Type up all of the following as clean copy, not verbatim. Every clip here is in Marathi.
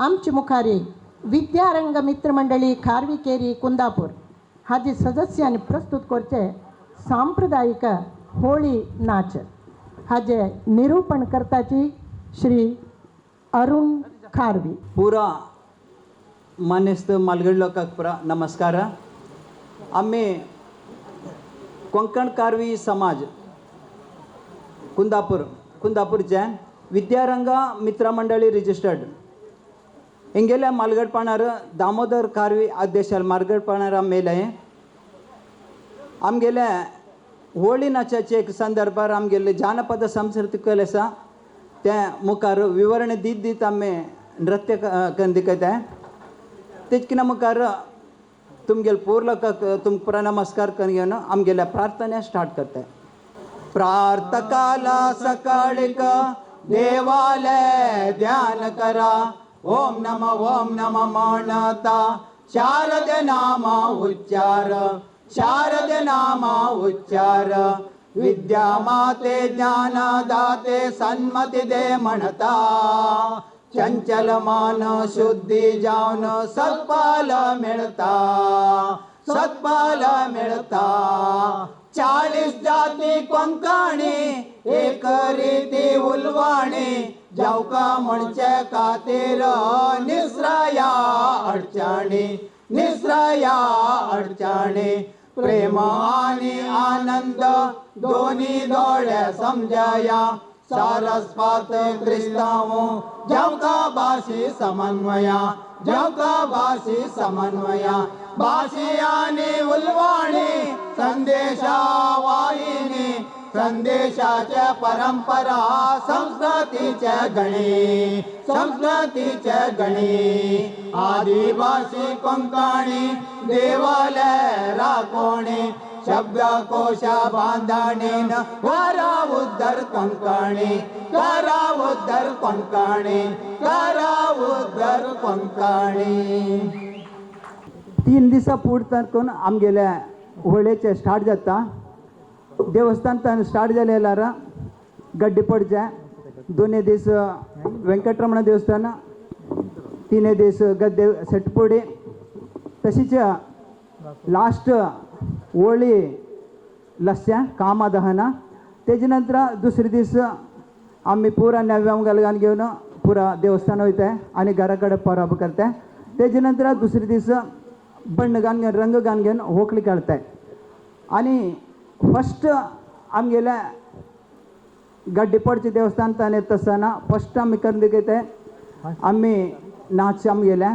आमची मुखारी विद्यारंग मित्रमंडळी खारविकेरी कुंदापूर हाजी सदस्यांनी प्रस्तुत करचे सांप्रदायिक होळी नाच हाजे निरूपण करताची श्री अरुण खारवी. पूरा मान्यस्थ मालगड लोकांक नमस्कार. आम्ही कोंकण कारवी समाज कुंदापूरचे विद्यारंग मित्र मंडळी रजिस्टर्ड हिंगेल्या मालगडपणार दामोदर कारवी अध्यक्ष मालगडपणार मेले आमगेले होळी नाचाचे एक संदर्भार आमगेले जानपद संस्कृती कलेसा त्या मुखार विवरण दीत आम्ही नृत्य दिखत आहे. तेचकिना मुखार तुमगेल पूर्लक तुम पुरा नमस्कार करून आमगेल्या प्रार्थना स्टार्ट करते. प्रार्थकाला सकाळिक देवालय ध्यान करा. ओम नम म्हणता शारद नामा उच्चार. शारद नामा उच्चार. विद्या माते ज्ञानदाते सन्मती दे म्हणता. चंचल मान शुद्धी जाऊन सत्पाल मिळता. सत्पाल मिळता. 40 जाती कोंकणी एक रीती उलवाणी. जावका म्हणचे खातीर निसराया अडचणी. निसराया अडचणी. प्रेम आणि आनंद दोन्ही डोळे समजया. सारस्वत क्रिस्ताव जावका भाषी समन्वया. जावका भाषी समन्वया. भाषी आणि उलवाणी संदेशा वाहिनी. संदेशाच्या परंपरा संस्कृतीचे गणी. संस्कृतीचे गणी. आदिवासी कोंकणी देवालय राखोणी. शब्दकोश बांधणीन करा उद्धार कोंकणी. करा उद्धार कोंकणी. करा उद्धार कोंकणी. 3 दिसा पुढे आमगेल्या होळेचे स्टार्ट जाता. देवस्थान स्टार्ट जाल्यार गड्डेपडचे 2 दीस वेंकटरमण देवस्थान. 3 दीस गद्दे सेटपोडी. तशीच लास्ट होळी लस्या कामा दहना. तेजे नंतर दुसरे दीस आम्ही पुरा नव्याम गलगान घेऊन पुरा देवस्थान वयता आणि घराकडे परब करता. तेजे नंतर दुसरे दीस बण्ण गान घेवन रंग गान घेवन व्हंकली काढताय. आणि फस्ट आमगेल्या गड्डेपडचे देवस्थान ताने तसताना फस्ट आम्ही करून घेताय आम्ही नाच आमगेल्या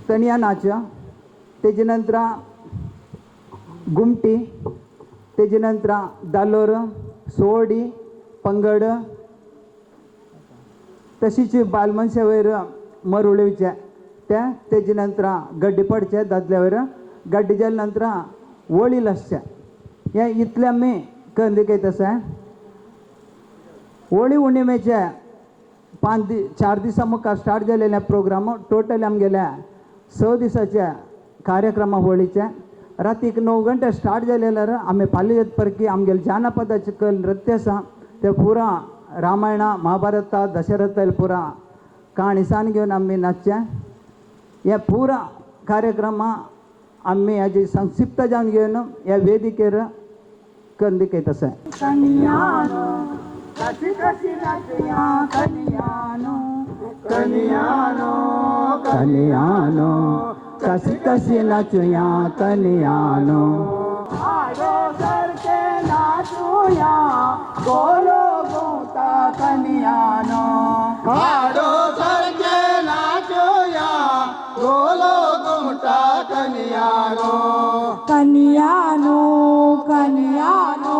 तनिया नाच. तेजे नंतर गुमटी. तेजे नंतर दालोर सोडी पंगड. तशीच बालमनशा वयर मरुळेचे त्या. तेजे नंतर गड्डेपडचे दादल्या वयर गड्डे जाल्या नंतर होळी लसच्या हे इतले आमी करून घेत आसा. होळी उणिमेचे 4 दिसा मुखार स्टार्ट जालेले प्रोग्राम टोटल आमगेल्या 6 दिसाचे कार्यक्रम होळीचे. रातीक 9 गंटे स्टार्ट जाल्यार आमी फाल्यां येत परकी आमगेले जानपदाचे कल नृत्य आसा ते पुरा रामायणा महाभारता दशरथ पुरा काणिसान घेवन आमी नाचचे. हे पुरा कार्यक्रम आम्ही हाजी संक्षिप्त जावन घेवन ह्या वेदिकेर करून दाखयत आसा. कन्यानो कशी कशी नाचया. कन्यानो कन्यानो कन्यानो कशी कशी नाचूया. कन्यानो आडो सरके नाचूया. गोलो गोता कन्यानो. आडो सरके नाचूया. गोलो गोता कन्यानो. कन्यानो कन्यानो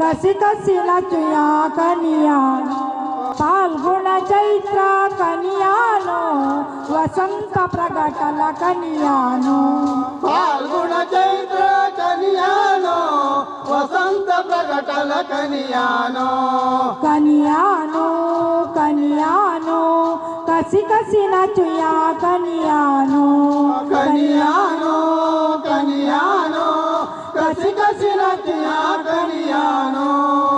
कशी कशी नाचूया. कन्यानो फाल्गुन चैत्र कन्यानो वसंत प्रगटला. कन्यानो फाल्गुन चैत्र कन्यानो वसंत प्रगटला. कन्यानो कन्यानो कन्यानो कशी कशी नाचूया. कन्यानो कन्यानो कन्यानो कशी कशी नाचूया. कन्यानो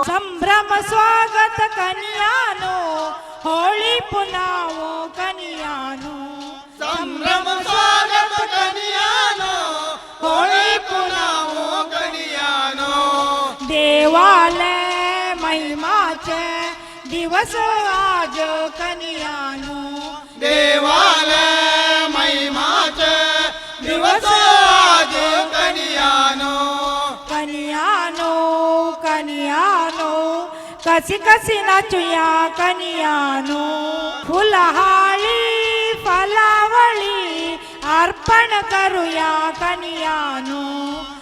संभ्रम स्वागत कन्यानो. होळी पुनावो कनियानो संभ्रम स्वागत कनियानो होळी पुनावो कनियानो देवालय महिमाचे दिवस आज कनियानो देवालय महिमाचे दिवस आज कनियानो कनियानो कनियानो कशी कशी नाचूया कनियानो फुलहाळी फलावळी अर्पण करूया कनियानो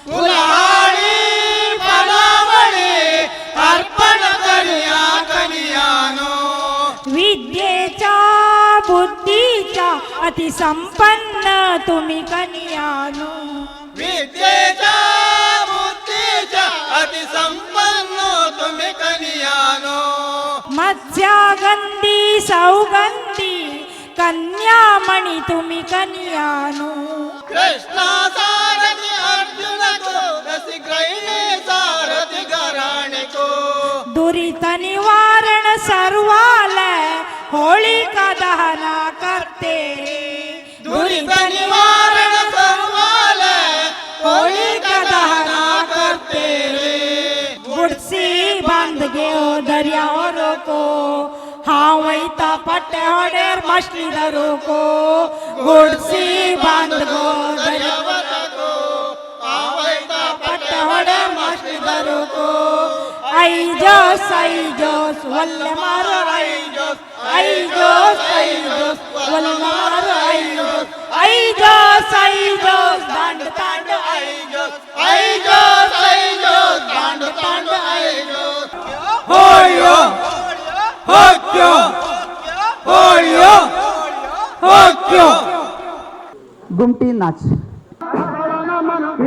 फुलहाळी फलावळी अर्पण करूया कनियानो विद्येच्या बुद्धीच्या अतिसंपन्न तुम्ही कनियानो विद्येच्या बुद्धीच्या अतिसंपन्न तुम्ही कनियानो मत्स्यागंधी सौगंधी कन्यामणी तुम्ही कनियानो कृष्णा सारथी अर्जुन को रसिग्रहिणी सारथी घराणे को दुरित निवारण सर्वालय होळिका दहना करते दुरित निवारण सर्वालय होळिका दहना करते रे गुडसी बांध घेओ दर्यावर को हाँ वैता पट्टे हडेर मछली धरो को गुडसी बांध गो दर्यावर को आवैता पट्टे हडेर मछली धरो को आई जोस वल्ले मारो आई जोस वल्ले मारो आई जोस दांड तांड आई जो दांड तांड आई जो होळ्यो होक्यो होळ्यो होक्यो गुमटी नाच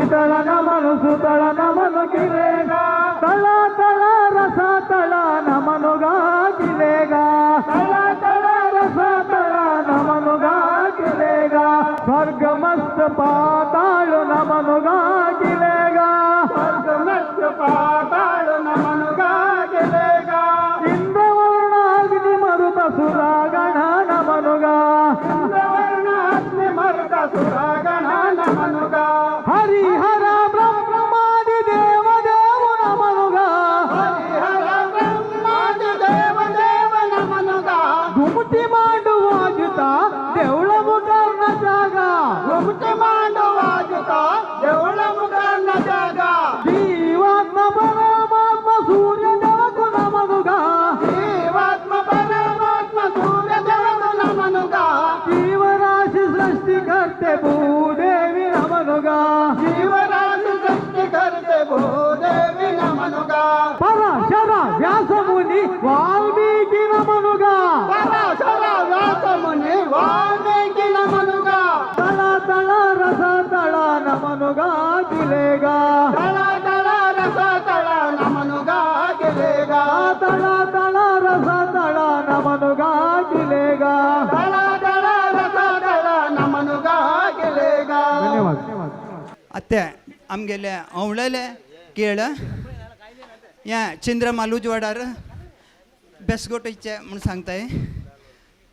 इतळ नमनु सुतळ नमनु गिरेगा तळा तळा रसा तळा नमनु गा गिरेगा तळा तळा रसा तळा नमनु गा गिरेगा स्वर्ग मस्त पाताळ नमनु गा गिरेगा स्वर्ग मस्त पाताळ नमनु गा गिरेगा इंद्रवर्ण अग्नि मरुत सुरागण नमनु गा इंद्रवर्ण अग्नि मरुत सुरागण नमनु गा हरिहर ब्रह्मादि देव देव नमनु गा हरिहर ब्रह्मादि देव देव नमनु गा घुमटी मांडू वाजता देवळ मुकर्ण जागा घुमटी मांडू वाजता देवळ मुकर्ण जागा जीवात्मा परमात्मा सूर्य देवకు नमनु गा जीवात्मा परमात्मा सूर्य देवకు नमनु गा जीवराशि सृष्टि करते भूदेवी नमनु गा जीवराशि सृष्टि करते भूदेवी नमनु गा पराशर व्यास मुनी वाल्मीकि नमनु गा पराशर व्यास मुनी वाल्मीकि नमनु गा तळा तळा रस तळा नमनु गा गिलेगा तळा तळा रस तळा नमनु गा गिलेगा तळा तळा रस तळा नमनु गा गिलेगा तळा तळा रस तळा नमनु गा गिलेगा धन्यवाद अत्ते आमगेले आवळले केळ या चिंद्र मालूज वाडार बेसगोटचे म्हणून सांगताय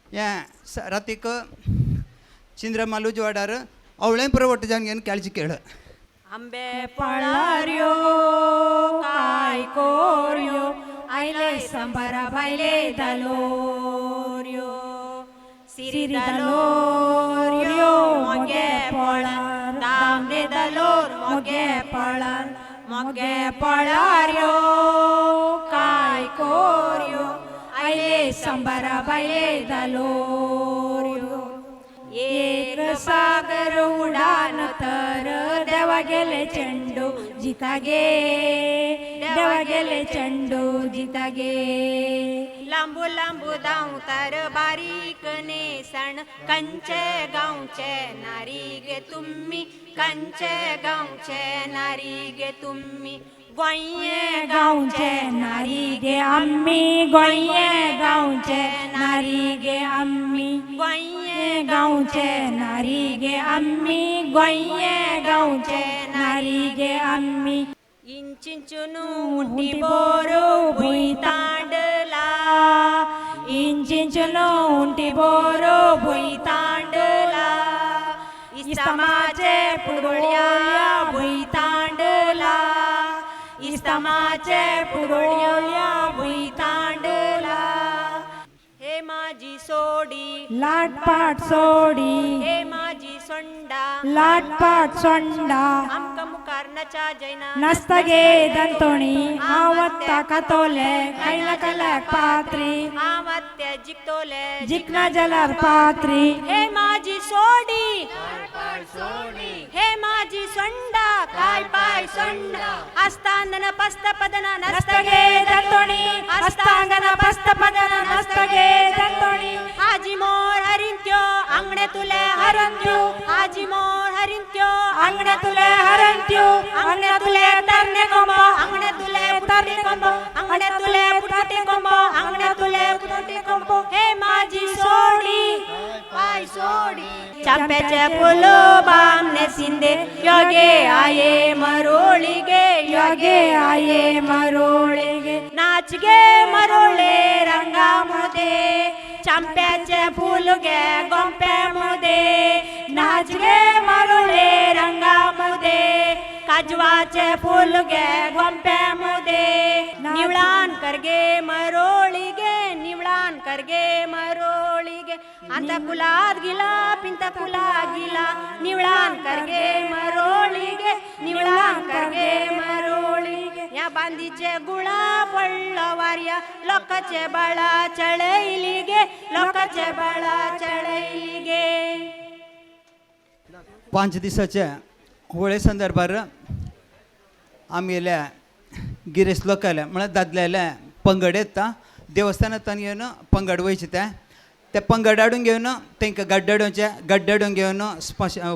या रातीक चिंद्र मालूज वाडार आवळे पुरवट जावन घेवन केळची केळ आंबे पळार्यो काय कोर्यो आयले संबरा बायले धालोर्यो सिरी धालोर्यो मोगे पळार दामले धालोर मोगे पळार मोगे पळार्यो काय कोर्यो आयले संबरा बायले धालोर्यो एक सागर उडान तर देवा गेले चेंडू जिता गे देवा गेले चेंडू जिता गे लांबू लांबू दाव तर बारीक नेसण कंचे गावचे नारी गे तुम्ही कंचे गावचे नारी गे तुम्ही गोये गावचे नारी गे आम्ही गोये गावचे नारी गे आम्ही गोये गावचे नारी गे आम्ही गोये गावचे नारी गे आम्ही इंचिंचुनु उंटी बोरो भुई तांडला इंचिं विंचनो उंटी बोरो भुई तांडला इस्तमाचे पुडोळ्या भुई तांडला इस्तमाचे पुडोळ्या भुई तांडला हे माझी सोडी लाटपाट सोडी हे माझी सोंडा लाटपाट सोंडा आमका मुखार नचा जैना नस्तगे दंतोणी आवत्ता कतोले कैला कलक पात्री आवत्या जिक्तोले जिकना जलर पात्री हे माझी सोडी हे माझी सोंडा काय पाय सोंडा हस्तांदन पस्त पदना नस्तगे दंतोणी हस्तांगना पस्त पदन नस्तगे दंतोणी आजी मोर हरिंत्यो अंगणे तुले हरंत्यो आजी मोर हरिंत्यो अंगणे तुले हरंत्यो अंगणे तुले तरणे कोंबो अंगणे तुले तरणे कोंबो अंगणे तुले पुटटे कोंबो अंगणे तुले पुटटे कोंबो हे माझी सोडी पाय सोडी चांप्याचे फुलो बामने सिंदे योगे आये मरोळीगे योगे आये मरोळेगे नाच गे मरोळे रंगामध्ये चांप्याचे फुल गे गोंप्यामध्ये नाच गे मरोळे रंगामध्ये काजवाचे फुल गे गोंप्यामध्ये निवळान करगे मरोळी गे निवळान करगे मरोळी गे आता कुलात गिला पिंता कुला गिला निवळान करगे मरोळी गे निवळान करगे मरोळी गे या बांदीचे गुळा पडला वार्या लोकाचे बाळा चळैली गे लोकाचे बाळा चळैली गे 5 दिसाच्या होळे संदर्भात आमगेल्या गिरेस लोकांना म्हळ्यार दादल्याल्या पंगड येता देवस्थानांत घेवन पंगड वयचे त्या पंगड हाडून घेवन तांकां गड्ड्याडून घेवन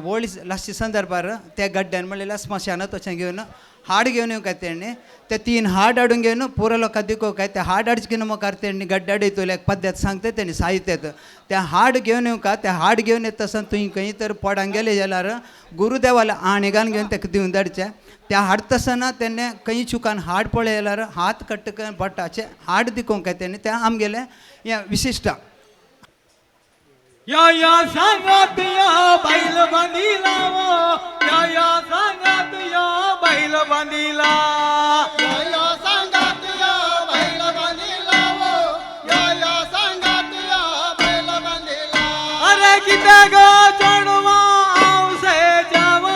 होळी लास्टी संदर्भात त्या गड्ड्यान म्हणलेल्या स्मशानांत वचून घेवन हाड घेवन येवं काय तेणी ते 3 हाड हाडून घेवन पुरो लोकांक दिको काय ते हाड हाडचे कितें मुखार तेणी गड्ड्याड येतले एक पद्दत सांगता तेणी साहित्यात त्या हाड घेवन येवं का ते हाड घेवन येता आसतना तुवें खंय तर पडांग गेले जाल्यार गुरुदेवाला आणेगान घेवन ताका दिवन धाडचें त्या हाडता आसतना तेणे खंय चुकान हाड पळय जाल्यार हात कट्ट भटाचे हाड दिकोंक काय तेणी तें आमगेलें हें विशिश्ट या सांगात या बैल बांधिला या सांगात या बैल बांधिला या सांगात या बैल बांधिला या सांगात या बैल बांधिला अरे किती गो चढवा औसे जाव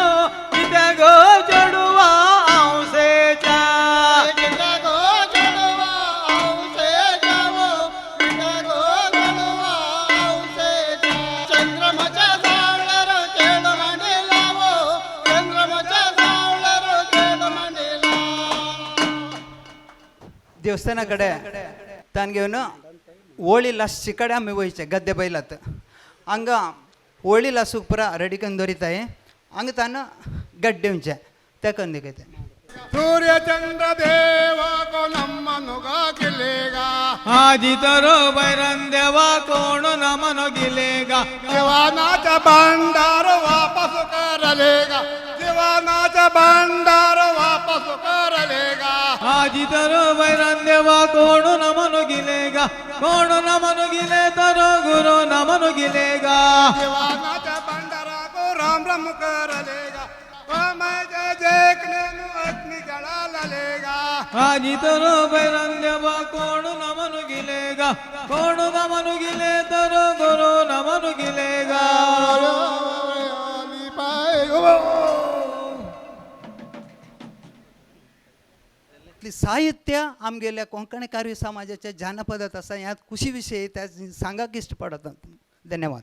किती गो चढवा औसे जा किती गो चढवा औसे जाव किती गो चढवा औसे चंद्रमाच्या सावळार खेळ मांडला चंद्रमाच्या सावळार खेळ मांडला देवस्थाना कडेन तान घेवन होळी लास्टचे कडेन आमी वयचे गद्दे बैलात हांगा होळी लासूक पुरा रेडी करून दवरिताय हांगा तान गड्डेवचे ते करून देखते सूर्यचंद्र देवा को नमनुगा गिलेगा आजी तरो बैरन देवा कोण नमन गिलेगा जीवानाचा भंडार वापस कर लेगा जीवानाचा भंडार वापस कर लेगा आजी तरो बैरन देवा कोण नमन गिलेगा कोण नमन गिले तरो गुरु नमन गिलेगा जीवानाचा भंडारा को राम राम कर लेगा अग्नि जळा लेगा आजी तर बैरन देवा कोण नमन गिलेगा कोण नमन गिले तर गुरु नमन गिलेगा साहित्य आमगेल्या कोंकणी कारवी समाजाच्या जानपदात आसा ह्या कुशी विशयी त्या सांगाक इश्ट पडत धन्यवाद